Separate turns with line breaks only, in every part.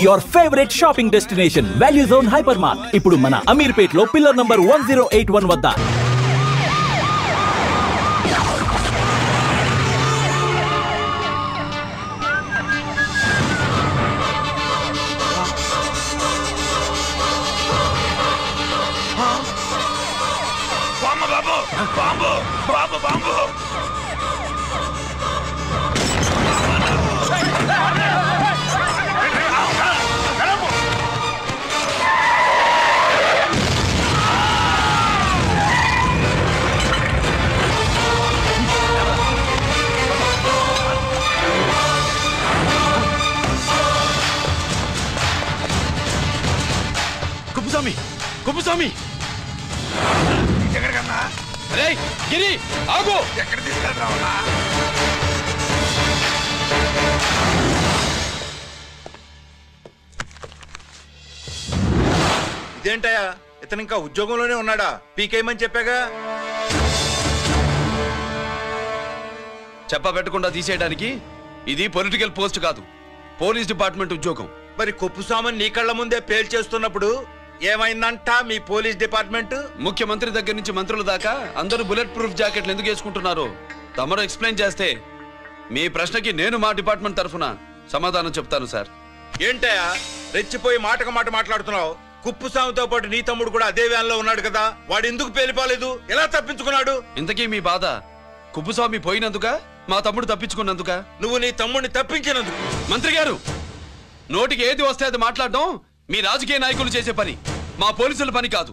your favorite shopping destination, Value Zone Hypermart. ఇప్పుడు మన అమీర్పేట్ లో పిల్లర్ నంబర్ 1081 వద్ద.
కుప్పుస్వామి
ఎక్కడికన్నా
అరే గిరి ఆగు
ఎక్కడ తీసుకెళ్తావునా ఇదేంటయ్యా ఇతను ఇంకా ఉద్యోగంలోనే ఉన్నాడా పీకేయమని చెప్పాగా
చెప్ప పెట్టకుండా తీసేయడానికి ఇది పొలిటికల్ పోస్ట్ కాదు పోలీస్ డిపార్ట్మెంట్ ఉద్యోగం
మరి కుప్పుస్వామిని నీ కళ్ళ ముందే పేల్చేస్తున్నప్పుడు ఏమైందంట మీ పోలీస్ డిపార్ట్మెంట్
ముఖ్యమంత్రి దగ్గర నుంచి మంత్రుల దాకా అందరూ బుల్లెట్ ప్రూఫ్ జాకెట్లు ఎందుకు వేసుకుంటున్నారు తమరు ఎక్స్ప్లెయిన్ చేస్తే మీ ప్రశ్నకి నేను మా డిపార్ట్మెంట్ తరఫున సమాధానం చెప్తాను సార్.
ఏంటయ్యా రెచ్చిపోయి మాటకు మాట మాట్లాడుతున్నావు కుప్పుస్వామితో పాటు నీ తమ్ముడు కూడా అదే వ్యాన్లో ఉన్నాడు కదా వాడు ఎందుకు పేలిపోలేదు ఎలా తప్పించుకున్నాడు
ఇంతకీ మీ బాధ కుప్పుస్వామి పోయినందుక మా తమ్ముడు తప్పించుకున్నందుక
నువ్వు నీ తమ్ముడిని తప్పించినందుకు
మంత్రి గారు నోటికి ఏది వస్తే అది మాట్లాడడం మీ రాజకీయ నాయకులు చేసే పని మా పోలీసుల పని కాదు.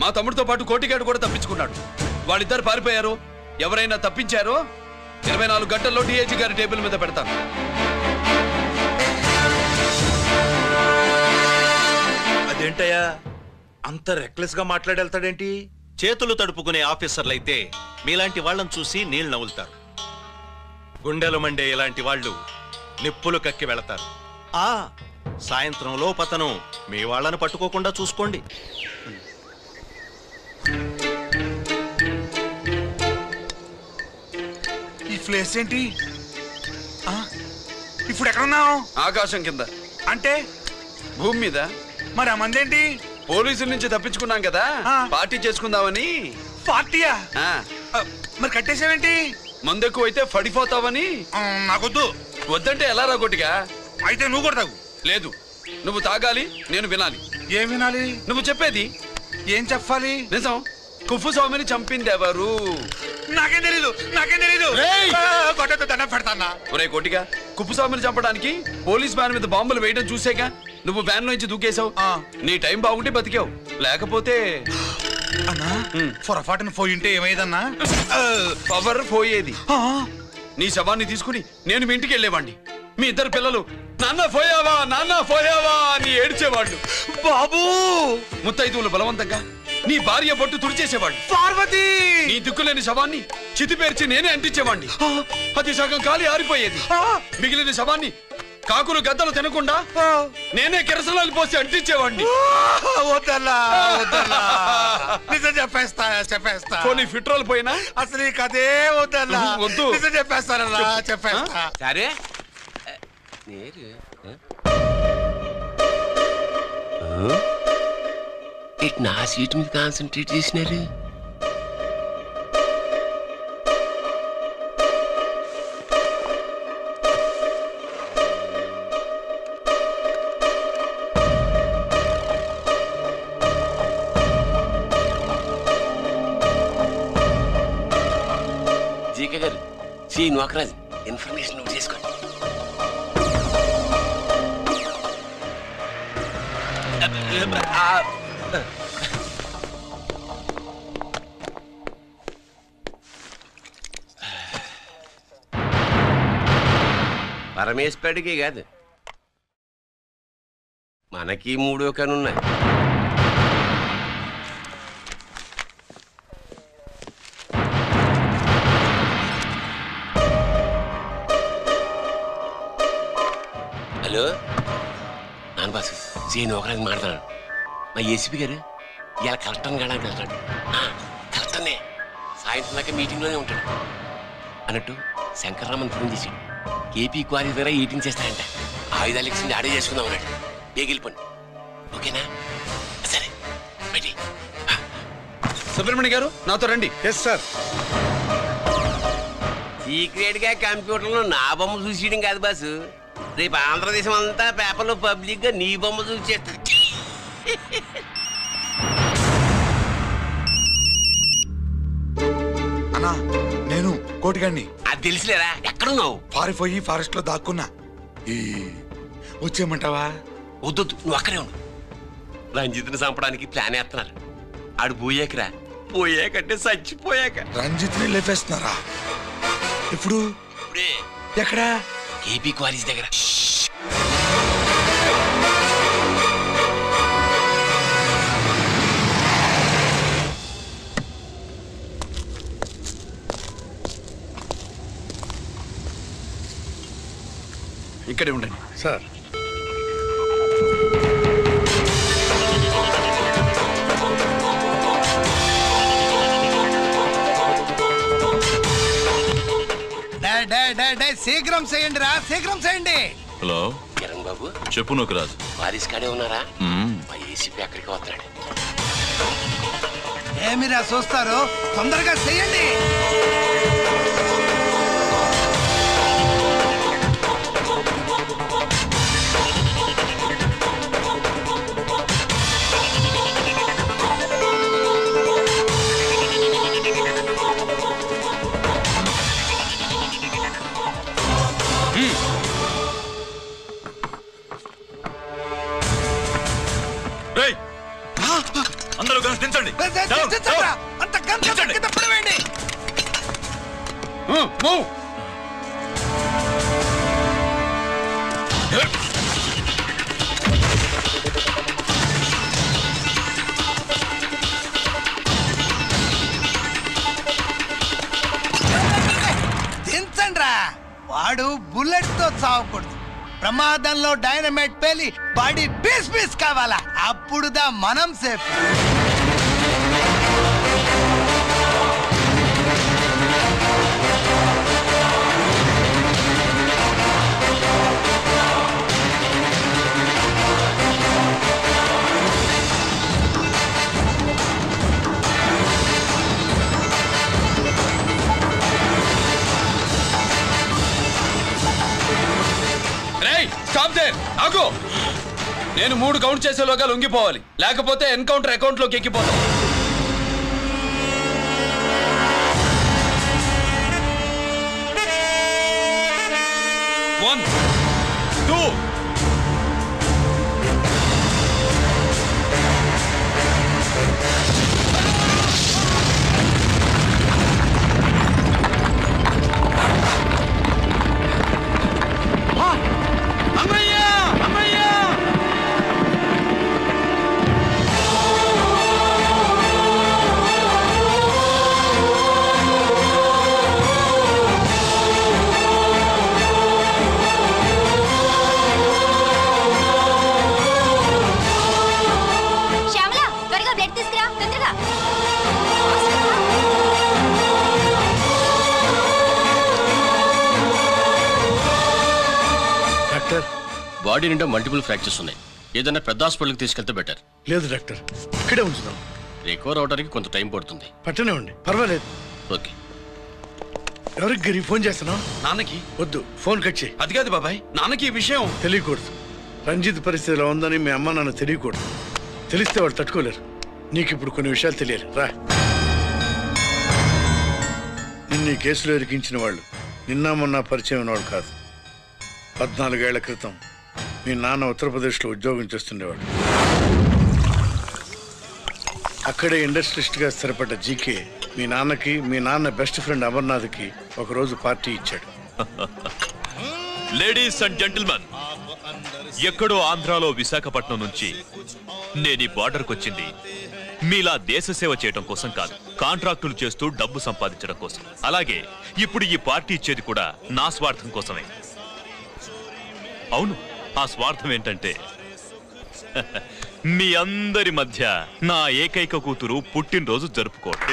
మా తమ్ముడితో పాటు కోటిగాడు కూడా తప్పించుకున్నాడు. వాళ్ళిద్దరు పారిపోయారు. ఎవరైనా తప్పించారో 24 గంటల్లో డిఐజీ గారి టేబుల్ మీద పెడతాను.
అదేంటయ్యా అంత రెక్లెస్ గా మాట్లాడేళ్తాడేంటి
చేతులు తడుపుకునే ఆఫీసర్లైతే మీలాంటి వాళ్ళని చూసి నీళ్ళు నవ్వులుతారు. గుండెలు మండే ఇలాంటి వాళ్ళు నిప్పులు కక్కి వెళతారు. సాయంత్రం లోపతను మీ వాళ్ళను పట్టుకోకుండా చూసుకోండి.
ఈ ప్లేస్ ఏంటి ఇప్పుడు ఎక్కడున్నావు
ఆకాశం కింద
అంటే
భూమి మీద.
మరి ఆ మందేంటి
పోలీసుల నుంచి తప్పించుకున్నాం కదా పార్టీ చేసుకుందామని.
పార్టీయా మరి కట్టేసావేంటి
మందెక్కువ అయితే పడిపోతావని.
నాకొద్దు
వద్దంటే ఎలా రాగొట్టిగా
అయితే నువ్వు కూడా తాగు
లేదు నువ్వు తాగాలి నేను వినాలి.
ఏం వినాలి
నువ్వు చెప్పేది
ఏం చెప్పాలి
నిజం కుప్పుస్వామిని చంపింది ఎవరు
నాకేం తెలీదు దండం పెడతానా
ఒరే కోటిగా కుప్పుస్వామిని చంపడానికి పోలీస్ వ్యాన్ మీద బాంబులు వేయడం చూసేగా నువ్వు వ్యాన్ నుంచి దూకేశావు. నీ టైం బాగుంటే బతికావు లేకపోతే
అన్నా పొరపాటున పోయింటే ఏమైందన్నా
పవర్ పోయేది. నీ శవాన్ని తీసుకుని నేను మీ ఇంటికి వెళ్ళేవాడిని. మీ ఇద్దరు పిల్లలు నాన్న పోయావా అని ఏడ్చేవాళ్ళు.
బాబు
ముత్తైదువులు బలవంతంగా నీ భార్య బొట్టు తుడిచేసేవాళ్ళు.
పార్వతి
నీ దిక్కులేని శవాన్ని చితిపేర్చి నేనే అంటించేవాడిని. అది సగం కాలి ఆరిపోయేది. మిగిలిన శవాన్ని కాకులు గద్దలు తినకుండా నేనే కిరసనాలు పోసి అంటించేవాడిని.
నిజం చెప్పేస్తా
పోనీ ఫిట్రోల్ పోయినా
అసలు ఈ కథే వద్దల్లా
వద్దు
నిజం చెప్పేస్తానన్నా చెప్పేస్తా.
సరే నా సీట్ మీద కాన్సన్ట్రేట్ చేసినారు. జీకే గారు శ్రీ నోకరాజ్ ఇన్ఫర్మేషన్ నోట్ చేసుకోండి. పరమేశ్వరుడికి కాదు మనకి 3 కనున్నాయి. హలో నాన్న బాసు సీఎన్ ఒకరాజు మాట్లాడు. మా ఏసీపీ గారు ఇలా కలెక్టర్ని కాడానికి వెళ్తాడు. కలెక్టర్నే సాయంత్రం దాకా మీటింగ్లోనే ఉంటాడు అన్నట్టు శంకర్రామన్ ఫోన్ చేశాడు. ఏపీ క్వారీ ద్వారా ఈటింగ్ చేస్తాడంట. ఆయుధాలు ఇచ్చింది ఆడే చేసుకుందాం అన్నాడు. బేగిలిపోండి. ఓకేనా? సరే బయటి.
సుబ్రహ్మణ్య గారు నాతో రండి.
Yes sir.
సీక్రెట్ గా కంప్యూటర్లో నా బొమ్మ చూసేయడం కాదు బాసు, రేపు ఆంధ్రదేశం అంతా పేపర్లో పబ్లిక్ గా నీ బొమ్మ చూసేస్తా.
అన్నా నేను కోటిగాడిని.
అది తెలిసిలేరా? ఎక్కడున్నావు?
పారిపోయి ఫారెస్ట్ లో దాక్కున్నా. వచ్చేయమంటావా?
వద్దొద్దు, నువ్వు అక్కడే ఉండు. రంజిత్ని చంపడానికి ప్లాన్ వేస్తున్నారు. ఆడు పోయాకరా, పోయాకంటే చచ్చిపోయాక.
రంజిత్ ని లేపేస్తున్నారా? ఇప్పుడు
ఇప్పుడే
ఎక్కడా?
ఏపీ క్వారీస్ దగ్గర.
ఇక్కడే ఉండండి
సార్.
శీఘ్రం చేయండి రా, శీఘ్రం చేయండి.
హలో
కిరణ్ బాబు,
చెప్పు నూకరాజు.
వారిస్ కాడే ఉన్నారా? మా ఏసీపీ అక్కడికి వస్తున్నాడు.
ఏమిరా చూస్తారు, తొందరగా చేయండి.
అందరూ కలిసి దించండి.
అంత కింద పడవేయండి. దించండి రా. వాడు బుల్లెట్ తో చావకూడదు, ప్రమాదంలో డైనమైట్ పేలి బాడీ పీస్ పీస్ కావాలా, అప్పుడుదా మనం సేఫ్.
ఆగు. నేను 3 కౌంట్ చేసేలోగా లొంగిపోవాలి, లేకపోతే ఎన్కౌంటర్ అకౌంట్ లోకి ఎక్కిపోతాం. 1 2
బాడీ నిండా మల్టిపుల్ ఫ్రాక్చర్స్ ఉన్నాయి. ఏదైనా పెద్ద హాస్పిటల్కి తీసుకెళ్తే బెటర్.
లేదు డాక్టర్, ఇక్కడే ఉంచుదాం.
రికవర్ అవడానికి కొంత టైం పడుతుంది.
పట్టనే ఉండి పర్వాలేదు.
ఓకే.
ఎవరికి గిరి ఫోన్ చేస్తున్నావు?
నాన్నకి.
వద్దు, ఫోన్ కట్ చేయి.
అది కాదు బాబాయ్, నాన్నకి ఈ విషయం
తెలియకూడదు. రంజిత్ పరిస్థితిలో ఉందని మీ అమ్మ నాన్న తెలియకూడదు. తెలిస్తే వాళ్ళు తట్టుకోలేరు. నీకు ఇప్పుడు కొన్ని విషయాలు తెలియాలి. రా. నిన్ను ఈ కేసులో ఇరికించిన వాళ్ళు నిన్న మొన్న పరిచయం ఉన్నవాడు కాదు. 14 ఏళ్ల క్రితం మీ నాన్న ఉత్తరప్రదేశ్లో ఉద్యోగం చేస్తుండేవాడు. అక్కడే ఇండస్ట్రియలిస్ట్గా స్థిరపడ్డ జీకే మీ నాన్నకి, మీ నాన్న బెస్ట్ ఫ్రెండ్ అమర్నాథ్కి ఒకరోజు పార్టీ ఇచ్చాడు.
లేడీస్ అండ్ జెంటిల్మెన్, ఎక్కడో ఆంధ్రాలో విశాఖపట్నం నుంచి నేను ఈ బార్డర్కి వచ్చింది మీలా దేశ సేవ చేయడం కోసం కాదు, కాంట్రాక్టులు చేస్తూ డబ్బు సంపాదించడం కోసం. అలాగే ఇప్పుడు ఈ పార్టీ ఇచ్చేది కూడా నా స్వార్థం కోసమే. అవును, ఆ స్వార్థం ఏంటంటే మీ అందరి మధ్య నా ఏకైక కూతురు పుట్టినరోజు జరుపుకోవడం.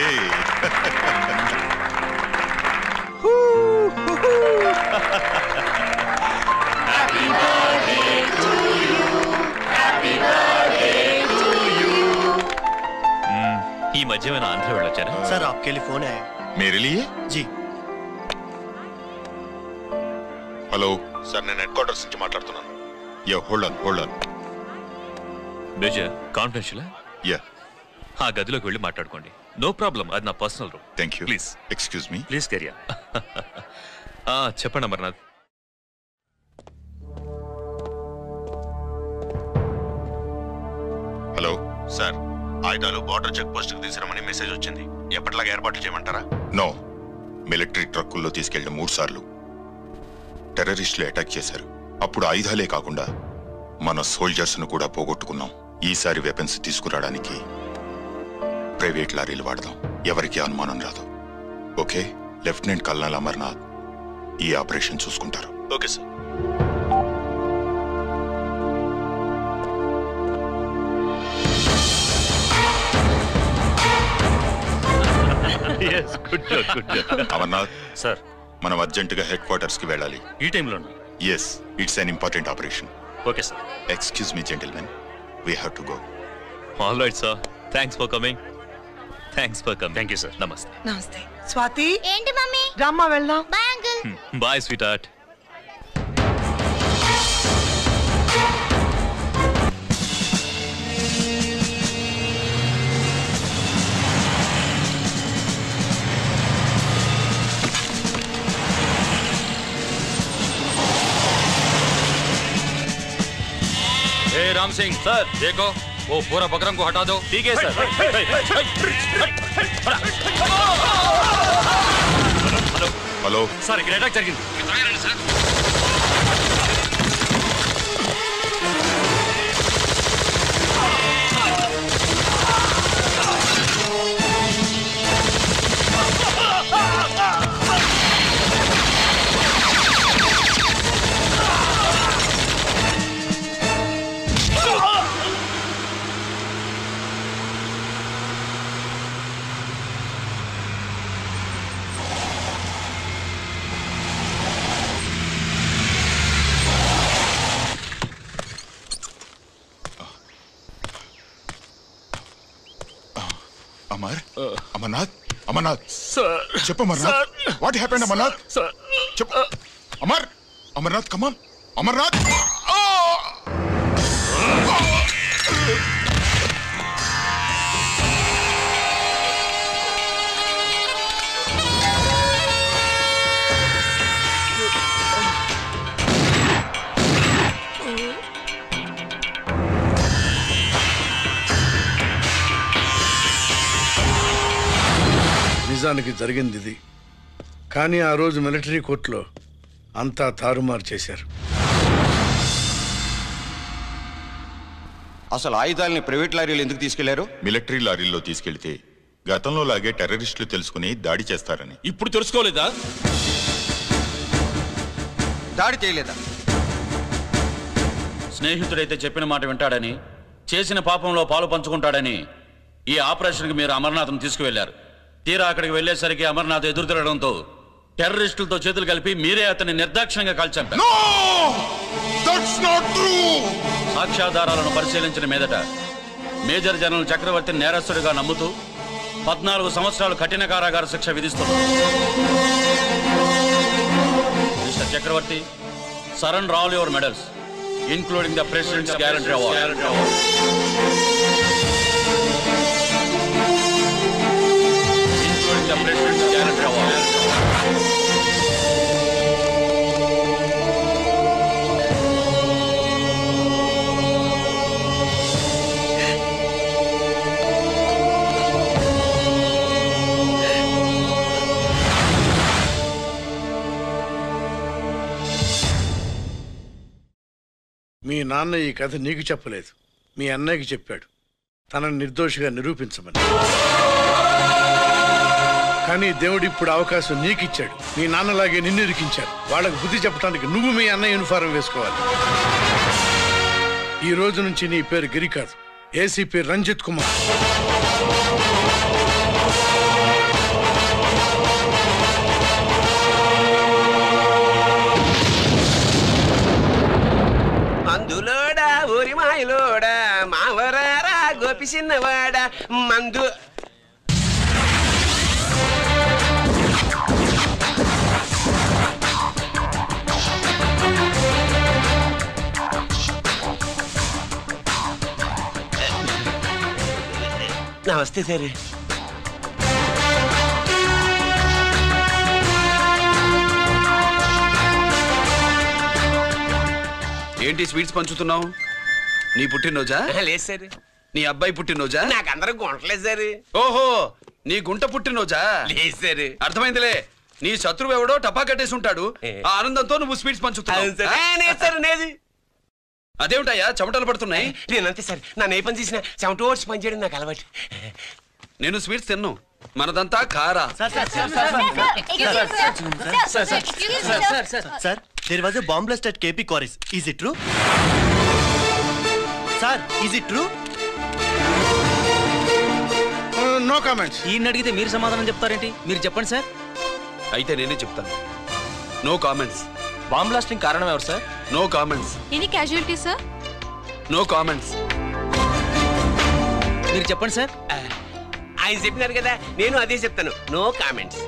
ఈ మధ్య ఏమైనా ఆంధ్ర వెళ్ళొచ్చారా?
सर आपके लिए फोन आया।
मेरे लिए?
जी।
హలో సార్, నేను హెడ్ క్వార్టర్స్ నుంచి మాట్లాడుతున్నాను. Yeah, hold on.
Major confidential?
Yeah.
ఆ గదిలోకి వెళ్ళి మాట్లాడుకోండి. నో ప్రాబ్లం, అది నా personal room.
Thank you.
Please
excuse me.
Please కెరియా. చెప్పండి అమర్నాథ్.
హలో సార్, ఆయుధాలు బార్డర్ చెక్ పోస్ట్ కు తీసుకురమని మెసేజ్ వచ్చింది. ఎప్పటిలాగా ఏర్పాట్లు చేయమంటారా? నో. మిలిటరీ ట్రక్కుల్లో తీసుకెళ్లిన 3 సార్లు టెర్రరిస్టులు అటాక్ చేశారు. అప్పుడు ఆయుధాలే కాకుండా మన సోల్జర్స్ ను కూడా పోగొట్టుకున్నాం. ఈసారి వెపన్స్ తీసుకురావడానికి ప్రైవేట్ లారీలు వాడదాం. ఎవరికి అనుమానం రాదు. ఓకే? లెఫ్టినెంట్ కల్నల్ అమర్నాథ్ ఈ ఆపరేషన్ చూసుకుంటారు.
Okay sir.
అమర్నాథ్
సార్,
మనం అర్జెంటుగా హెడ్ క్వార్టర్స్ కి వెళ్ళాలి.
ఈ టైంలో?
Yes, it's an important operation.
Okay sir.
Excuse me gentlemen, we have to go.
All right sir, thanks for coming. Thank you sir. నమస్తే.
నమస్తే. స్వాతి,
ఏంటి మమ్మీ?
రామ్మా వెళ్దాం.
Bye uncle.
Bye sweetheart.
Ram Singh sir, देखो वो पूरा बकरम को हटा दो.
ठीक है सर.
హలో
సార్, ఇక్కడ అటాక్ జరిగింది.
అమర్నాథ్ చెప్పు. Amarnath, what happened? అమర్నాథ్ చెప్పు. అమర్నాథ్ కమాన్. అమర్నాథ్,
నిజానికి జరిగింది ఇది. కానీ ఆ రోజు మిలిటరీ కోర్టులో అంతా తారుమారు చేశారు.
అసలు ఆయుధాలని ప్రైవేట్ లారీలు ఎందుకు తీసుకెళ్లారు?
మిలిటరీ లారీల్లో తీసుకెళ్తే గతంలో లాగే టెర్రరిస్టులు తెలుసుకుని దాడి చేస్తారని.
ఇప్పుడు తెలుసుకోలేదా?
దాడి చేయలేదా?
స్నేహితుడైతే చెప్పిన మాట వింటాడని, చేసిన పాపంలో పాలు పంచుకుంటాడని ఈ ఆపరేషన్కి మీరు అమర్నాథ్ను తీసుకువెళ్లారు. తీరా అక్కడికి వెళ్లేసరికి అమర్నాథ్ ఎదురు తిరగడంతో టెర్రరిస్టులతో చేతులు కలిపి మీరే అతన్ని నిర్దాక్షిణ్యంగా కాల్చంపారు. సాక్ష్యాధారాలను పరిశీలించిన మీదట మేజర్ జనరల్ చక్రవర్తిని నేరస్తుడిగా నమ్ముతూ 14 సంవత్సరాలు కఠిన కారాగార శిక్ష విధిస్తున్నారు. Mister Chakravarthi, surrender all your medals including the president's guarantee award. The President's Guarantee Award.
మీ నాన్న ఈ కథ నీకు చెప్పలేదు, మీ అన్నయ్యకి చెప్పాడు, తనని నిర్దోషిగా నిరూపించమని. కానీ దేవుడు ఇప్పుడు అవకాశం నీకిచ్చాడు. మీ నాన్నలాగే నిన్ను ఇరికించాడు. వాళ్ళకు బుద్ధి చెప్పడానికి నువ్వు మీ అన్న యూనిఫారం వేసుకోవాలి. ఈ రోజు నుంచి నీ పేరు గిరి కాదు, ఏసీపీ రంజిత్ కుమార్.
మందులోడా ఊరి మాయలోడా మావరారా గోపి చిన్నవాడా మందు
నమస్తే సార్.
ఏంటి స్వీట్స్ పంచుతున్నావు? నీ పుట్టినరోజా?
లేదు సార్.
నీ అబ్బాయి పుట్టినరోజా?
నాకు అందరూ గుంటలేదు సార్.
ఓహో, నీ గుంట పుట్టినరోజా?
లేదు సార్.
అర్థమైందిలే. నీ శత్రువు ఎవడో టపా కట్టేసి ఉంటాడు. ఆ ఆనందంతో నువ్వు స్వీట్స్ పంచుతున్నావు. అదేమిటయ్యా చెమటలు పడుతున్నాయి?
నేనంతే సార్. నన్ను ఏ పని చేసినా చెమట ఓడ్చి పని చేయడం నాకు అలవాటు.
నేను స్వీట్స్ తిన్ను. మనదంతా కారా.
Sir, there was a bomb blast at KP Quarries. Is it true? Sir, is it true?
No comments.
ఈయన అడిగితే మీరు సమాధానం చెప్తారేంటి? మీరు చెప్పండి సార్.
అయితే నేనే చెప్తాను. No comments.
బాంబ్ బ్లాస్టింగ్ కారణం ఎవరు sir?
No comments.
Any casualty sir?
No comments.
మీరు చెప్పండి సార్.
ఆయన చెప్పినారు కదా, నేను అదే చెప్తాను. No comments.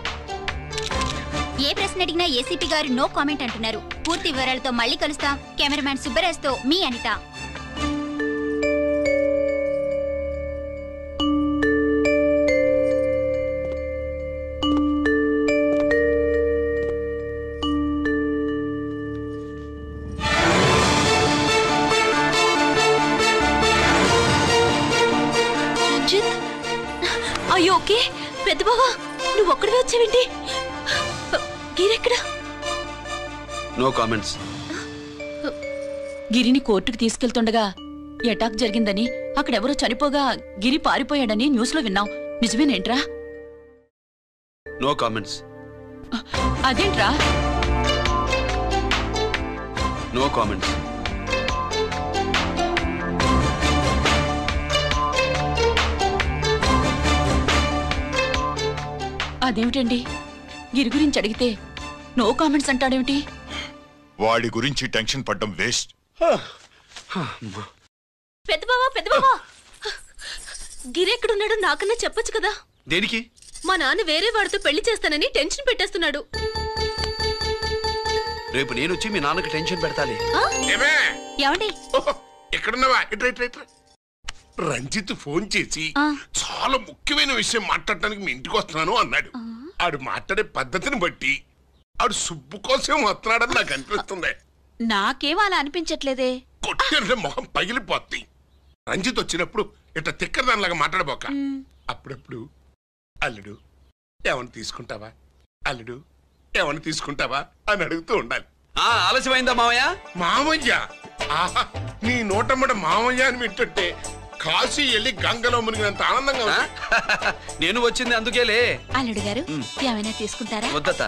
ఏ ప్రశ్న అడిగినా ఏసీపీ గారు నో కామెంట్ అంటున్నారు. పూర్తి వివరాలతో మళ్ళీ కలుస్తాం. కెమెరామ్యాన్ సుబ్బరాజ్తో మీ అనిత.
అయ్యో ఓకే. పెద్ద బావా, నువ్వు ఒక్కడివే వచ్చావేంటి? గిరెక్కడా?
No comments.
గిరిని కోర్టుకు తీసుకెళ్తుండగా అటాక్ జరిగిందని, అక్కడెవరో చనిపోగా గిరి పారిపోయాడని న్యూస్ లో విన్నాం. నిజమేనేంట్రా?
No comments.
అదేంట్రా?
No comments.
అదేమిటండి, గిరి గురించి అడిగితే నో కామెంట్స్ అంటాడేమిటి?
వాడి గురించి టెన్షన్ పడ్డం వేస్ట్.
పెద్ద బావా, గిరెక్కడున్నాడో నాకన్నా చెప్పొచ్చు కదా.
దేనికి?
మా నాన్న వేరే వాడితో పెళ్లి చేస్తానని టెన్షన్ పెట్టేస్తున్నాడు.
రేపు నేను వచ్చి మీ నాన్నకి టెన్షన్ పెడతాలి.
ఏమండి?
ఎక్కడున్నావా? రంజిత్ ఫోన్ చేసి చాలా ముఖ్యమైన విషయం మాట్లాడటానికి మీ ఇంటికి వస్తున్నాను అన్నాడు. ఆడు మాట్లాడే పద్ధతిని బట్టి ఆడు సుబ్బు కోసం వస్తున్నాడని నాకు అనిపిస్తుంది.
నాకేం అలా అనిపించట్లేదే.
కొట్టిన మొహం పగిలిపోద్ది. రంజిత్ వచ్చినప్పుడు ఇట్లా తిక్కదానిలాగా మాట్లాడబోక. అప్పుడప్పుడు అల్లుడు ఏమని తీసుకుంటావా, అల్లుడు ఏమని తీసుకుంటావా అని అడుగుతూ ఉండాలి.
ఆలస్యమైందా మామయ్య?
మామయ్య? ఆహా, నీ నోటమ్మడ మామయ్య అని వింటుంటే కాశీ వెళ్ళి గంగలో మునిగినంత ఆనందంగా ఉంది.
నేను వచ్చింది అందుకేలే.
అల్లుడు గారు ఏమైనా తీసుకుంటారా?
వద్దత.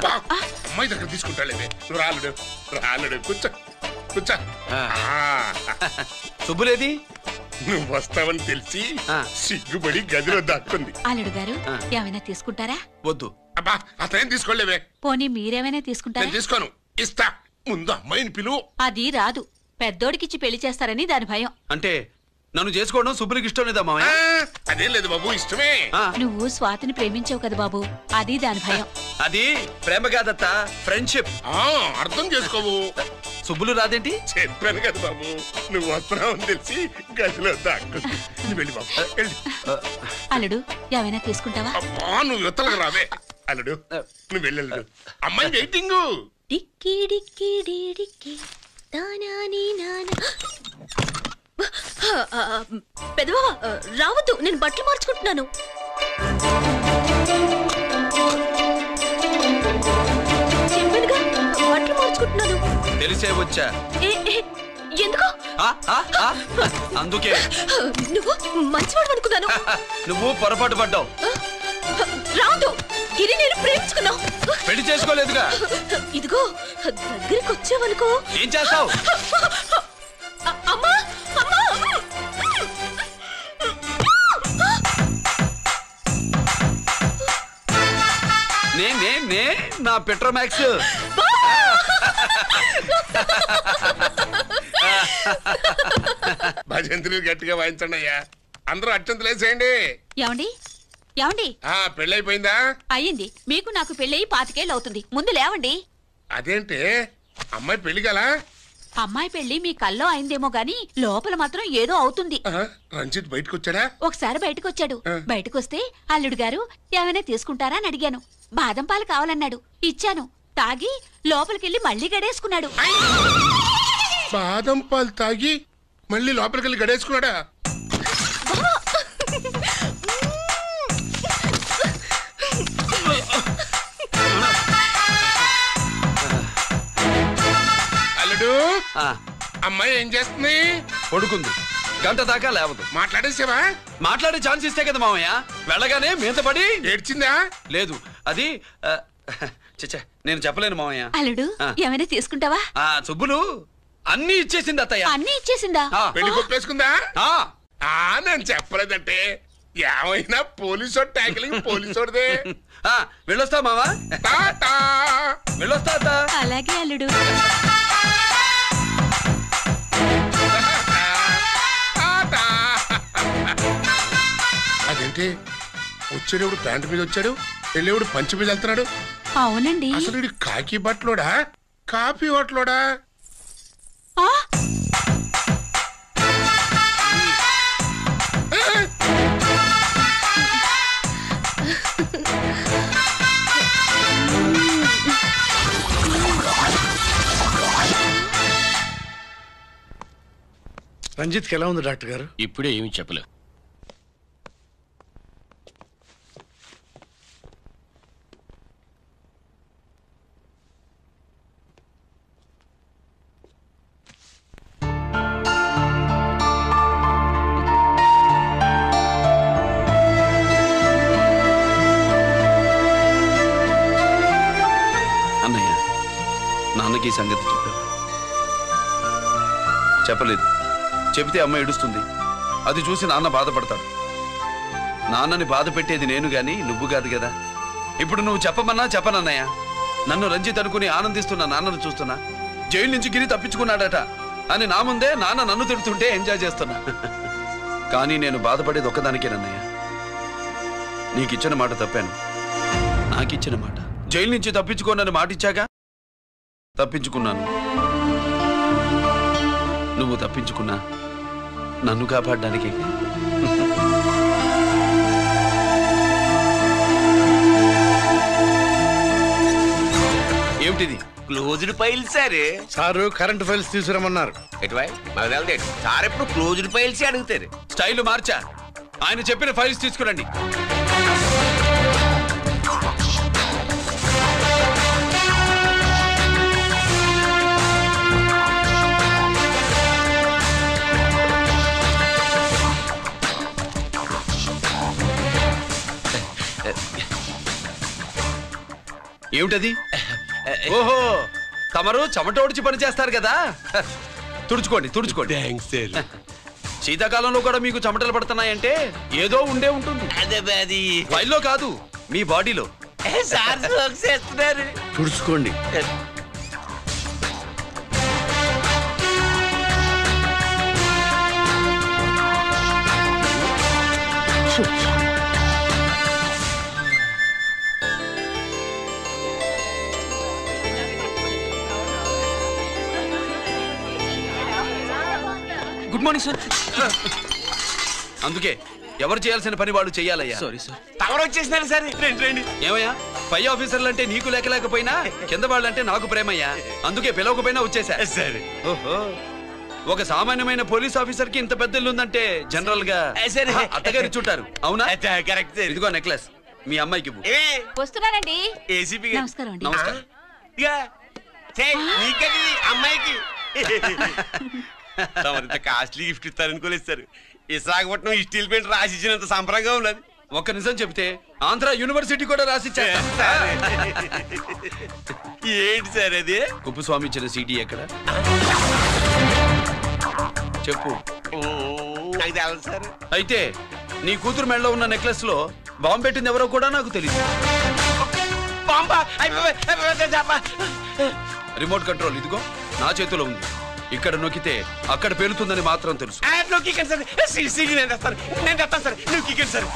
అమ్మాయి దగ్గర తీసుకుంటాలేవే. నువ్వు రాలుడు రాలుడు. కూర్చో కూర్చో.
సుబ్బులేది?
నువ్వు వస్తావని తెలిసి సిగ్గుపడి గదిలో దాక్కుంది.
అల్లుడు గారు ఏమైనా తీసుకుంటారా?
వద్దు.
అబ్బా, అతనేం తీసుకోలేవే.
పోనీ మీరేమైనా తీసుకుంటారా?
నేను తీసుకోను. ఇస్తా. ముందు అమ్మాయిని పిలువు.
అది రాదు. పెద్దోడికిచ్చి పెళ్లి చేస్తారని దాని భయం.
అంటే నన్ను చేసుకోవడం సుబ్బులకి ఇష్టం లేదా మామయ్య?
అదేం లేదు బాబు, ఇష్టమే.
నువ్వు స్వాతిని ప్రేమించావు కదా బాబు, అది దాని భయం.
అది ప్రేమ కాదత్త, ఫ్రెండ్షిప్.
అర్థం చేసుకోవు.
సుబ్బులు రాదేంటి?
చెప్పాను కదా బాబు, నువ్వు వస్తున్నావు అని తెలిసి గదిలో దాక్కు. నువ్వు వెళ్ళి బాబు వెళ్ళి.
అల్లుడు ఏమైనా తీసుకుంటావా?
అబ్బా, నువ్వు యువతలకు రావే. అల్లుడు నువ్వు వెళ్ళడు. అమ్మాయి వెయిటింగ్.
డిక్కి డిక్కి డిక్కి దానాని నానా. పెద్దవా రావద్దు, నేను బట్టలు మార్చుకుంటున్నాను. చెప్పానుగా బట్టలు మార్చుకుంటున్నాను.
తెలిసే వచ్చా.
ఎందుకు?
అందుకే.
నువ్వు మంచివాడు అనుకున్నాను.
నువ్వు పొరపాటు పడ్డావు.
రావద్దు, గిరి నేను ప్రేమించుకున్నావు.
పెళ్లి చేసుకోలేదుగా.
ఇదిగో దగ్గరికి వచ్చావనుకో.
ఏం చేస్తావు?
అమ్మా అమ్మా.
నే నా పెట్రోమాక్స్.
భజంత్రులు గట్టిగా వాయించండి అయ్యా. అందరూ అత్యంతలు వేసేయండి.
ఏమండి ఏమండి?
పెళ్ళైపోయిందా?
అయ్యింది. మీకు నాకు పెళ్ళయి 25 ఏళ్ళు అవుతుంది. ముందు లేవండి.
అదేంటి అమ్మాయి పెళ్లి గల?
అమ్మాయి పెళ్లి మీ కల్లో అయిందేమో గాని లోపల మాత్రం ఏదో అవుతుంది.
రంజిత్ బయటకు వచ్చాడా?
ఒకసారి బయటకొచ్చాడు. బయటకొస్తే అల్లుడు గారు ఏమైనా తీసుకుంటారా అని అడిగాను. బాదం పాలు కావాలన్నాడు. ఇచ్చాను. తాగి లోపలికెళ్ళి మళ్ళీ గడేసుకున్నాడు.
బాదం పాలు తాగి మళ్ళీ లోపలికెళ్ళి గడేసుకున్నాడా? అల్లుడు, అమ్మాయి ఏం చేస్తుంది?
పడుకుంది. గంట దాకా లేవదు.
మాట్లాడేసేవా?
మాట్లాడే ఛాన్స్ ఇస్తే కదా మామయ్య. వెళ్ళగానే మీద పడి
ఏడ్చిందా?
లేదు, అది చచ్చా నేను చెప్పలేను మామయ్య.
అల్లుడు ఏమైనా తీసుకుంటావా?
సుబ్బులు అన్ని ఇచ్చేసింది అత్తయ్య.
అన్ని ఇచ్చేసిందా?
పెళ్లి కొప్పేసుకుందా? నేను చెప్పలేదంటే ఏమైనా పోలీసు ట్యాకిలింగ్ పోలీసోడిదే.
వెళ్ళొస్తా మావా. వెళ్ళొస్తా.
అలాగే అల్లుడు.
అదేంటి వచ్చేటప్పుడు ప్యాంటు మీద వచ్చాడు, వెళ్ళేవాడు పంచి మీద వెళ్తున్నాడు?
అవునండి.
అసలు కాకి బట్టలోడా కాఫీ హోటలోడా?
రంజిత్కి ఎలా ఉంది డాక్టర్ గారు?
ఇప్పుడే ఏమీ చెప్పలేం.
అన్నయ్య, నాన్నకి ఈ సంగతి చెప్పావా? చెప్పలేదు. చెబితే అమ్మ ఏడుస్తుంది. అది చూసి నాన్న బాధపడతాడు. నాన్నని బాధ పెట్టేది నేను గాని నువ్వు కాదు కదా. ఇప్పుడు నువ్వు చెప్పమన్నా చెప్పనన్నయ్య. నన్ను రంజిత్ అనుకుని ఆనందిస్తున్న నాన్నను చూస్తున్నా. జైలు నుంచి గిరి తప్పించుకున్నాడట అని నా ముందే నాన్న నన్ను తిడుతుంటే ఎంజాయ్ చేస్తున్నా. కానీ నేను బాధపడేది ఒక్కదానికేనన్నయ్య. నీకిచ్చిన మాట తప్పాను. నాకిచ్చిన మాట. జైలు నుంచి తప్పించుకోనని మాటిచ్చాగా తప్పించుకున్నాను. నువ్వు తప్పించుకున్నా నన్ను కాపాడడానికి. ఏమిటిది?
Closed files
sir current files తీసుకురమ్మన్నారు.
సార్ ఎప్పుడు క్లోజ్డ్ ఫైల్స్ అడుగుతారు.
స్టైల్ మార్చా. ఆయన చెప్పిన ఫైల్స్ తీసుకురండి. ఏమిటది? ఓహో, తమరు చెమట ఓడిచి పని చేస్తారు కదా. తుడుచుకోండి. శీతాకాలంలో కూడా మీకు చెమటలు పడుతున్నాయంటే ఏదో ఉండే ఉంటుంది. ఫైల్లో కాదు, మీ బాడీలో.
తుడుచుకోండి.
Good morning sir. అందుకే ఎవరు చేయాల్సిన పని వాళ్ళు చెయ్యాలయ్యా.
Sorry sir. తమరు వచ్చేసినారు సార్. రండి.
ఏమయ్యా, పై ఆఫీసర్లు అంటే నీకు లేకపోయినా కింద వాళ్ళంటే నాకు ప్రేమయ్యా. అందుకే పిలవకపోయినా వచ్చేసా.
సరే.
ఓహో, ఒక సామాన్యమైన పోలీస్ ఆఫీసర్ కి ఇంత పెద్ద ఇల్లు ఉందంటే జనరల్ గా అత్తగారి చుట్టారు. అవునా?
కరెక్ట్.
ఇదిగో నెక్లెస్ మీ అమ్మాయికి.
వస్తున్నానండి.
ఏసీపీ
నమస్కారం అండి.
నమస్కారం.
అమ్మాయికి కాస్ట్లీ గిఫ్ట్ ఇస్తారనుకోలేదు సార్. విశాఖపట్నం స్టీల్ పెయింట్ రాసిచ్చినంత సంబరంగా ఉన్నది.
ఒక్క నిజం చెప్తే ఆంధ్ర యూనివర్సిటీ కూడా రాసిచ్చా.
ఏంటి సార్ అది?
కుప్పస్వామి ఇచ్చిన సీడీ ఎక్కడ చెప్పు.
నాకు తెలదు సార్.
అయితే నీ కూతురు మెడలో ఉన్న నెక్లెస్ లో బాంబు పెట్టింది ఎవరో కూడా నాకు తెలియదు. రిమోట్ కంట్రోల్ ఇదిగో నా చేతిలో ఉంది. ఇక్కడ నొక్కితే అక్కడ పేలుతుందని మాత్రం తెలుసు.
నేను తెస్తాను సార్. నువ్వు సార్.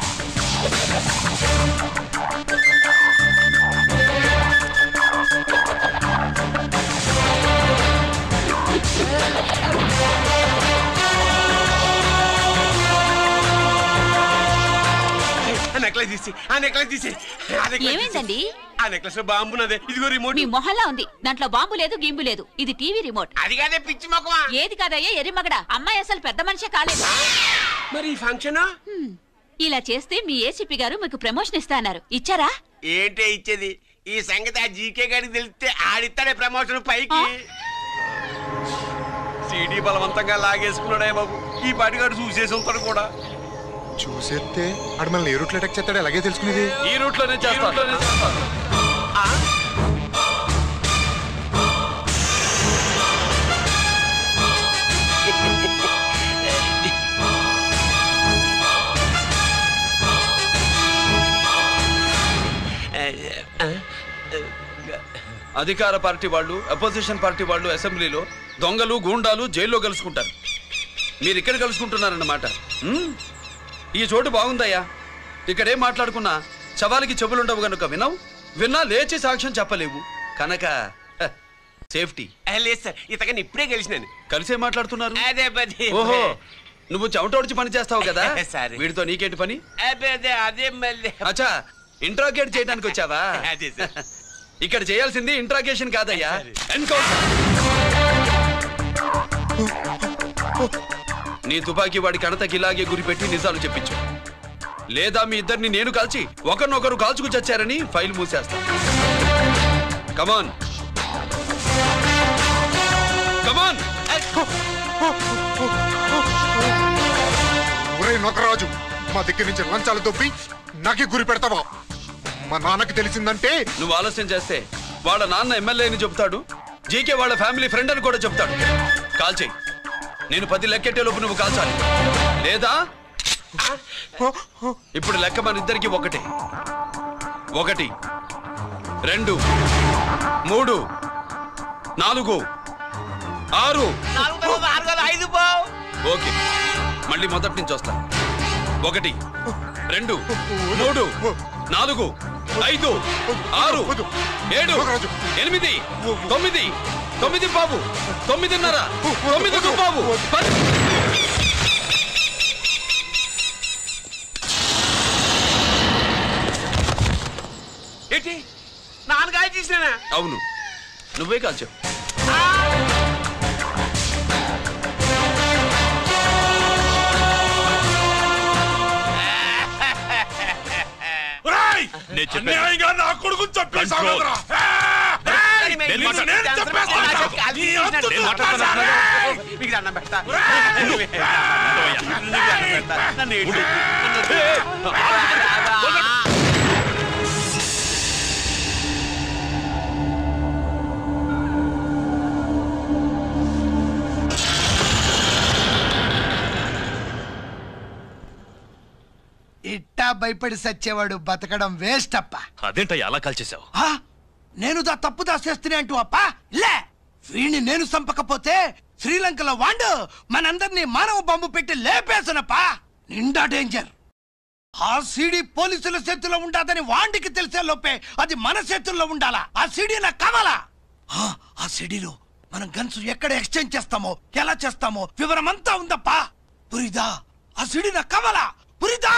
ఏమైందండి?
ఆ నెక్లెస్ లో బాంబు ఉన్నదే. ఇదిగో రిమోట్.
మీ మొహల్లా ఉంది. దాంట్లో బాంబు లేదు, గింబు లేదు. ఇది టీవీ రిమోట్.
అది కాదే పిచ్చి మొక్కమా.
ఏది కాదయ్యా ఎరిమగడ. అమ్మాయి అసలు పెద్ద మనిషే కాలేదు.
మరి ఈ ఫంక్షన్
ఇలా చేస్తే మీ ఏసీపీ గారు మీకు ప్రమోషన్ ఇస్తా అన్నారు. ఇచ్చారా?
ఏంటే ఇచ్చేది? ఈ సంగతి ఆ జీకే గారికి తెలిస్తే ఆడిస్తాడే ప్రమోషన్ పైకి. సీడీ బలవంతంగా లాగేసుకున్నాడే బాబు. ఈ పాటిగాడు చూసేసి ఉంటాడు కూడా.
చూసేస్తే అడు మనల్ని ఏ రూట్లో అటాక్ చేస్తాడు అలాగే తెలుసుకునేది.
ఈ రూట్ లోనే చేస్తాను. అధికార పార్టీ వాళ్ళు, అపోజిషన్ పార్టీ వాళ్ళు అసెంబ్లీలో, దొంగలు గూండాలు జైల్లో కలుసుకుంటారు. మీరు ఇక్కడ కలుసుకుంటున్నారన్నమాట. ఈ చోటు బాగుందయ్యా. ఇక్కడేం మాట్లాడుకున్నా శవాలకి చెవులుండవు గనుక విన్నా లేచి సాక్ష్యం చెప్పలేవు కనుక సేఫ్టీ.
లేదు సార్, ఇతగాని ఇప్పుడే కలిసినాను.
కలిసే మాట్లాడుతున్నారు.
అదే పని.
ఓహో, నువ్వు చెమటోడ్చి పని చేస్తావు కదా.
సరే.
వీడితో నీకేంటి పని?
అదే మళ్ళీ.
అచ్చా, ఇంట్రాగేట్ చేయడానికి వచ్చావా?
అదే సార్.
ఇక్కడ చేయాల్సింది ఇంట్రాగేషన్ కాదయ్యా, ఎన్కౌంటర్. నీ తుపాకీ వాడి కణతకి ఇలాగే గురిపెట్టి నిజాలు చెప్పించు. లేదా మీ ఇద్దరిని నేను కాల్చి ఒకరినొకరు కాల్చుకు చచ్చారని ఫైల్ మూసేస్తా. కమాన్ కమాన్.
ఒరే నొకరాజు, మా దగ్గర నుంచి లంచాలు దొబ్బి నాకే గురి పెడతావా? మా నాన్నకి తెలిసిందంటే
నువ్వు ఆలస్యం చేస్తే వాళ్ళ నాన్న ఎమ్మెల్యే అని చెప్తాడు, జీకే వాళ్ళ ఫ్యామిలీ ఫ్రెండ్ అని కూడా చెప్తాడు. కాల్చేయి. నేను 10 లెక్కెట్టే లోపు నువ్వు కాల్చాలి. లేదా ఇప్పుడు లెక్క మన ఇద్దరికి 1 1 2 3 4 6. ఓకే, మళ్ళీ మొదటి నుంచి వస్తా. 1 2 3 4 5 6 7 8 9 9 బాబు 9:30 9 బాబు 10.
ఏంటి నాన్నగాయ తీసినా?
అవును, నువ్వే కాల్చావు.
అన్యాయంగా నా కొడుకు చంపేశావు కదరా.
ఇట్టా భయపడి సచ్చేవాడు బతకడం వేస్ట్ అప్ప.
అదేంటయ్యా అలా కాల్చేశావు?
నేను తప్పు దాచేస్తున్నా అంటూ అప్ప లే. వీణ్ణి నేను చంపకపోతే శ్రీలంకలో వాండు మనందరినీ మానవ బాంబు పెట్టి లేపేసనప్పా. నిండా డేంజర్. ఆ సీడీ పోలీసుల చేతుల్లో ఉండాదని వాండికి తెలిసే లోపే అది మన చేతుల్లో ఉండాలా. ఆ సీడీ నాకు కావాలా. ఆ సీడీలో మనం గన్స్ ఎక్కడ ఎక్స్చేంజ్ చేస్తామో, ఎలా చేస్తామో వివరమంతా ఉందప్పా. పురిదా, ఆ సీడీ నాకు కావాలా. పురిదా.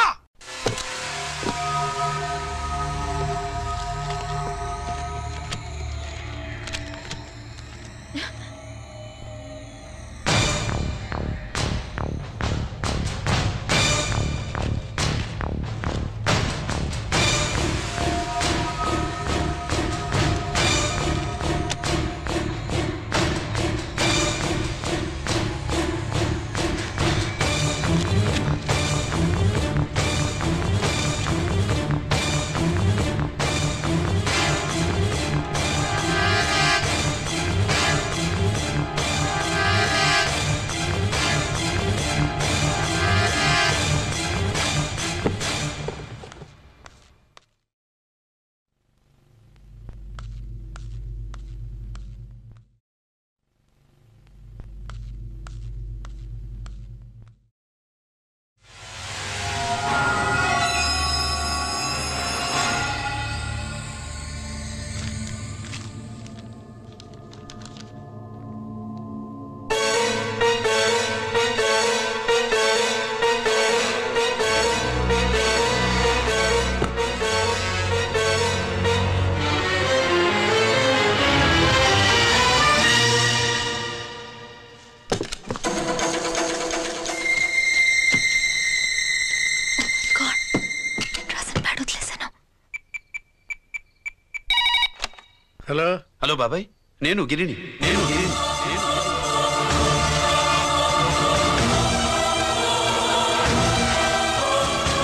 హలో
హలో బాబాయ్, నేను గిరిని.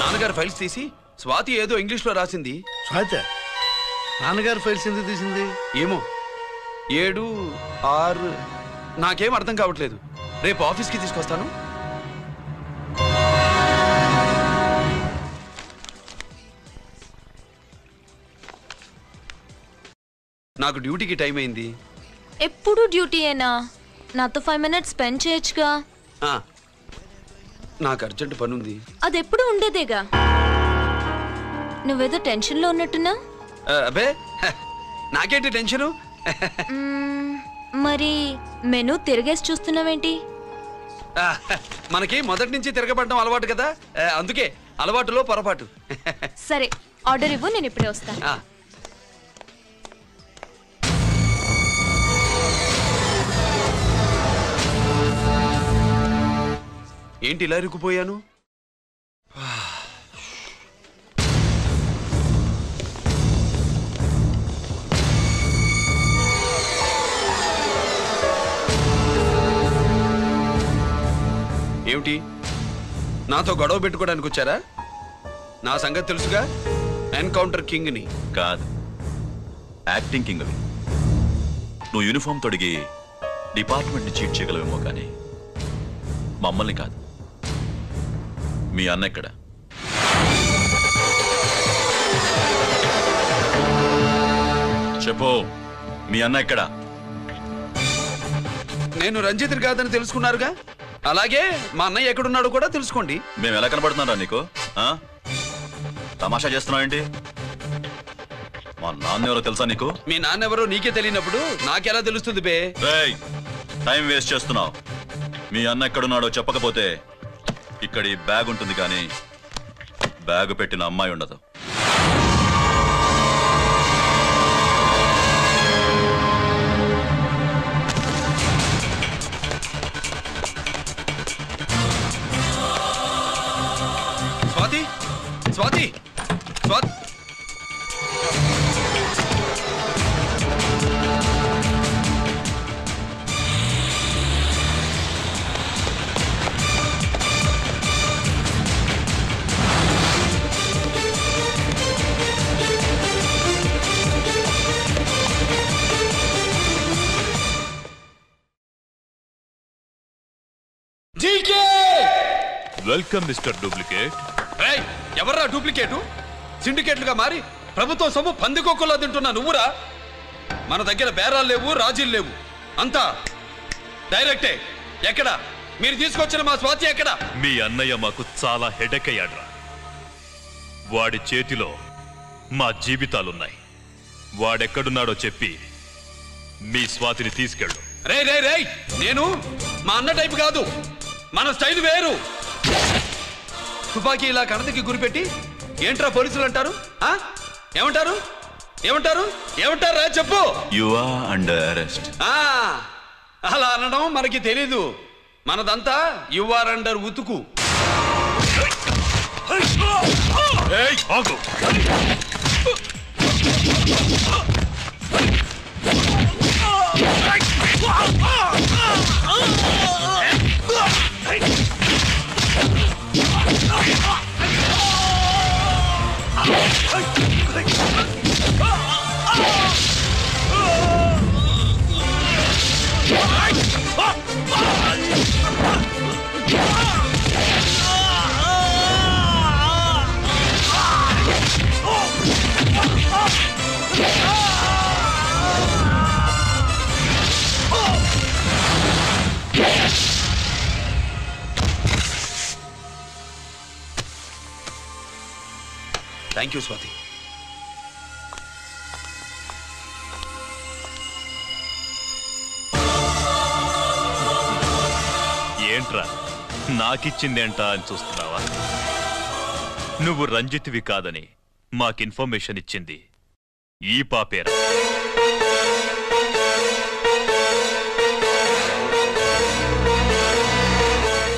నాన్నగారు ఫైల్స్ తీసి స్వాతి ఏదో ఇంగ్లీష్ లో రాసింది.
స్వాతి నాన్నగారు ఫైల్స్ ఎందుకు తీసింది?
ఏమో 7, 6 నాకేం అర్థం కావట్లేదు. రేపు ఆఫీస్కి తీసుకొస్తాను. నాకు డ్యూటీకి టైం అయింది.
ఎప్పుడు డ్యూటీయేనా? నాతో 5 minutes స్పెండ్ చేయొచ్చుగా.
నాకు అర్జెంట్ పని ఉంది.
అది ఎప్పుడు ఉండేదేగా. నువ్వేదో టెన్షన్లో ఉన్నట్టున్నా?
అబే నాకేంటి టెన్షను?
మరి మెనూ తిరిగేసి చూస్తున్నావేంటి?
మనకి మొదటి నుంచి తిరగబడడం అలవాటు కదా, అందుకే అలవాటులో పొరపాటు.
సరే ఆర్డర్ ఇవ్వు, నేను ఇప్పుడే వస్తాను.
ఏంటి ఇలా ఇరుక్కుపోయాను? ఏమిటి, నాతో గొడవ పెట్టుకోవడానికి వచ్చారా? నా సంగతి తెలుసుగా, ఎన్కౌంటర్ కింగ్ని.
కాదు, యాక్టింగ్ కింగ్ అవి. నువ్వు యూనిఫామ్ తొడిగి డిపార్ట్మెంట్ని చీట్ చేయగలవేమో కానీ మమ్మల్ని కాదు. మీ అన్న ఎక్కడ? చెప్పు, మీ అన్న ఎక్కడ?
నేను రంజిత్ని కాదని తెలుసుకున్నారుగా, అలాగే మా అన్నయ్య ఎక్కడున్నాడో కూడా తెలుసుకోండి.
మేము ఎలా కనబడుతున్నారా నీకు? తమాషా చేస్తున్నావు ఏంటి? మా నాన్న ఎవరో తెలుసా నీకు?
మీ నాన్న ఎవరో నీకే తెలియనప్పుడు నాకెలా తెలుస్తుంది బే?
టైం వేస్ట్ చేస్తున్నావు. మీ అన్న ఎక్కడున్నాడో చెప్పకపోతే ఇక్కడ ఈ బ్యాగ్ ఉంటుంది కానీ బ్యాగ్ పెట్టిన అమ్మాయి ఉండదు.
Swathi, Swathi, Swathi.
Welcome mister duplicate.
ఎవర్రా డూప్లికేటు? సిండికేట్లుగా మారి ప్రభుత్వం సొమ్ము పందికొక్కులా తింటున్నా నువ్వురా? మన దగ్గర బేరాలు లేవు, రాజీలు లేవు, అంతా డైరెక్టే. ఎక్కడ మీరు తీసుకొచ్చిన మా స్వాతి ఎక్కడ?
మీ అన్నయ్య మాకు చాలా హెడెక్ అయ్యాడ్రా. వాడి చేతిలో మా జీవితాలున్నాయి. వాడెక్కడున్నాడో చెప్పి మీ స్వాతిని తీసుకెళ్ళు.
రే నేను మా అన్న టైపు కాదు, మన స్టైల్ వేరు. తుపాకీ ఇలా కణతకి గురిపెట్టి ఏంట్రా పోలీసులు అంటారు? ఏమంటారు ఏమంటారు ఏమంటారా చెప్పు.
You are under arrest.
అలా అనడం మనకి తెలీదు. మనదంతా యు ఆర్ అండర్ ఉతుకు. Thank you Swathi.
ఏంట్రా నాకిచ్చిందేంటా అని చూస్తున్నావా? నువ్వు రంజిత్వి కాదని మాకు ఇన్ఫర్మేషన్ ఇచ్చింది ఈ పాపేరా.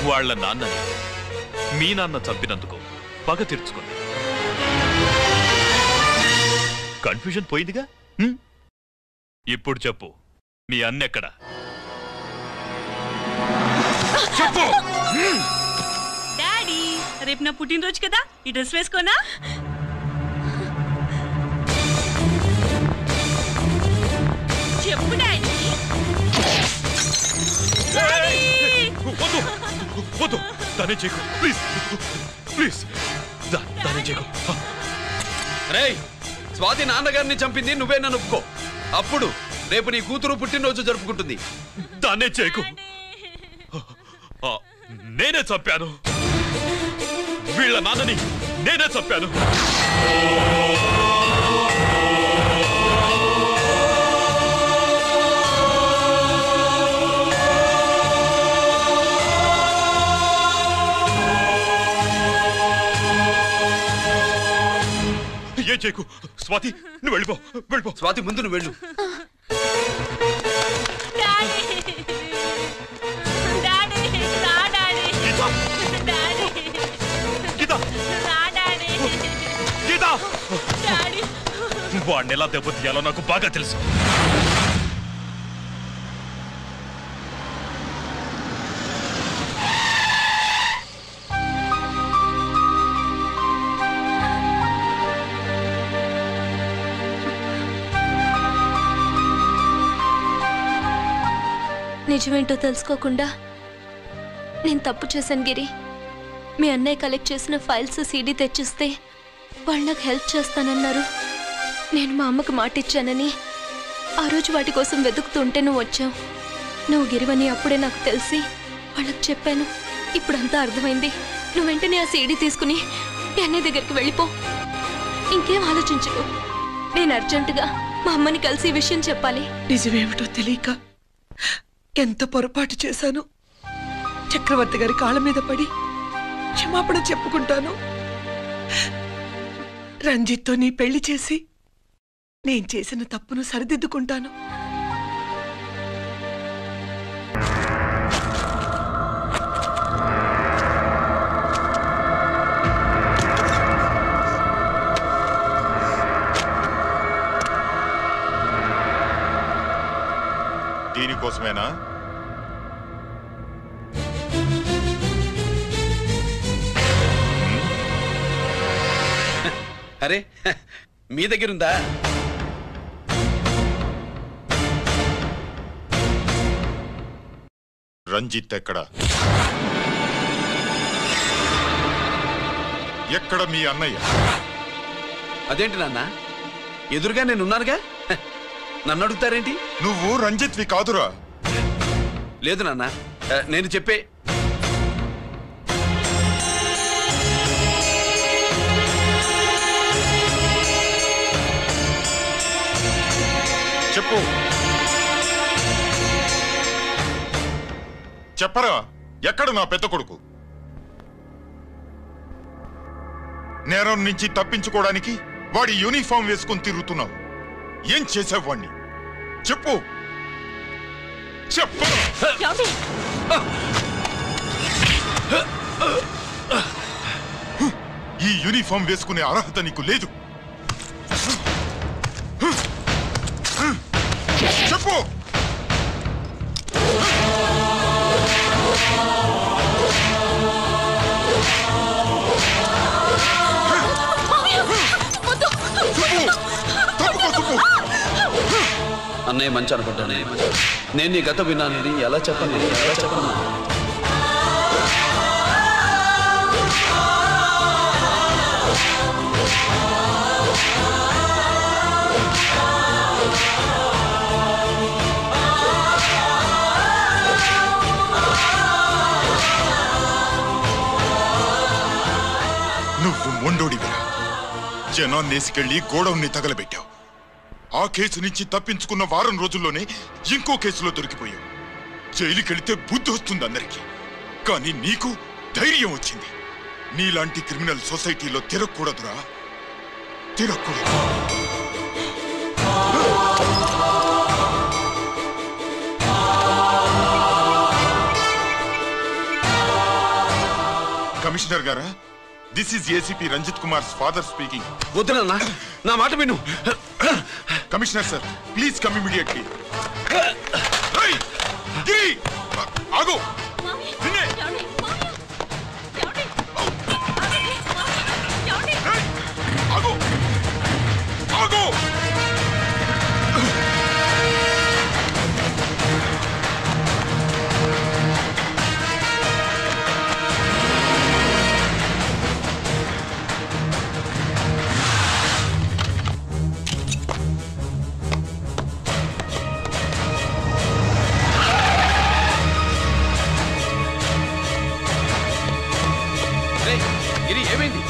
వాళ్ళ నాన్నని మీ నాన్న చంపినందుకు పగ తీర్చుకుంది. కన్ఫ్యూజన్ పోయిందిగా. ఇప్పుడు చెప్పు, మీ అన్నెక్కడ?
డాడీ, రేపు నా పుట్టినరోజు కదా, ఈ డ్రెస్ వేసుకోనా? చెప్పు డాడీ.
వద్దు, దానే చేయకు, ప్లీజ్ ప్లీజ్, దానే చేయకు.
రేయ్, స్వాతి నాన్నగారిని చంపింది నువ్వే నన్ను ఒప్పుకో. అప్పుడు రేపు నీ కూతురు పుట్టినరోజు జరుపుకుంటుంది.
దాన్నే చేయకు. నేనే చంపాను, వీళ్ళ నాన్నని నేనే చంపాను. ఏం చేయకు. స్వాతి, నువ్వు వెళ్ళిపో, వెళ్ళిపో.
స్వాతి, ముందు నువ్వు వెళ్ళు.
వాడిని ఎలా దెబ్బతీయాలో నాకు బాగా తెలుసు.
నిజమేంటో తెలుసుకోకుండా నేను తప్పు చేశాను గిరి. మీ అన్నయ్య కలెక్ట్ చేసిన ఫైల్స్ సీడీ తెచ్చిస్తే వాళ్ళు నాకు హెల్ప్ చేస్తానన్నారు. నేను మా అమ్మకు మాట ఇచ్చానని ఆ రోజు వాటి కోసం వెతుకుతుంటే నువ్వు వచ్చావు. నువ్వు గిరివని అప్పుడే నాకు తెలిసి వాళ్ళకి చెప్పాను. ఇప్పుడంతా అర్థమైంది. నువ్వు వెంటనే ఆ సీడీ తీసుకుని మీ అన్నయ్య దగ్గరికి వెళ్ళిపో. ఇంకేం ఆలోచించకు. నేను అర్జెంటుగా మా అమ్మని కలిసి ఈ విషయం చెప్పాలి.
నిజమేమిటో తెలియక ఎంత పొరపాటు చేశాను. చక్రవర్తి గారి కాళ్ళ మీద పడి క్షమాపణ చెప్పుకుంటాను. రంజిత్తో నీ పెళ్లి చేసి నేను చేసిన తప్పును సరిదిద్దుకుంటాను.
దీనికోసమేనా?
అరే, మీ దగ్గరుందా?
రంజిత్ ఎక్కడ? ఎక్కడ మీ అన్నయ్య?
అదేంటి నాన్న, ఎదురుగా నేనున్నానుగా, నన్ను అడుగుతారేంటి?
నువ్వు రంజిత్వి కాదురా.
లేదు నాన్న, నేను చెప్పే.
చెప్పు, చెప్పరా, ఎక్కడ నా పెద్ద కొడుకు? నేరం నుంచి తప్పించుకోవడానికి వాడి యూనిఫామ్ వేసుకుని తిరుగుతున్నావు. ఏం చేసావు వాణ్ణి? చెప్పు, చెప్పు. ఈ యూనిఫామ్ వేసుకునే అర్హత నీకు లేదు. చెప్పు.
అన్నయ్య మంచి అనుకుంటానే. నేను నీ గత విన్నానని ఎలా చెప్పను?
నువ్వు మొండోడివిరా. జనాన్నేసుకెళ్లి గోడౌన్ని తగలబెట్టావు. ఆ కేసు నుంచి తప్పించుకున్న వారం రోజుల్లోనే ఇంకో కేసులో దొరికిపోయావు. జైలుకెళితే బుద్ధి వస్తుంది అందరికీ, కానీ నీకు ధైర్యం వచ్చింది. నీలాంటి క్రిమినల్ సొసైటీలో తిరగకూడదురా, తిరగకూడదు. కమిషనర్ గారా, this is ACP Ranjith Kumar father speaking.
వద్దునన్నా, నా మాట విను.
Commissioner sir, please come immediately. Giri ఆగు. ఆగు ఆగు.
గిరి ఏమైంది?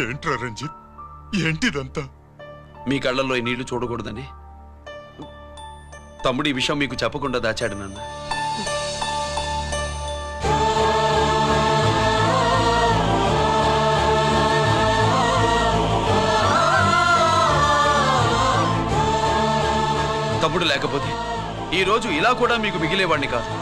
ఏంట్రా రంజిత్, ఏంటిదంతా?
మీ కళ్ళల్లో ఈ నీళ్లు చూడకూడదని తమ్ముడు ఈ విషయం మీకు చెప్పకుండా దాచాడు నాన్న. తమ్ముడు లేకపోతే ఈ రోజు ఇలా కూడా మీకు మిగిలేవాడిని కాదు.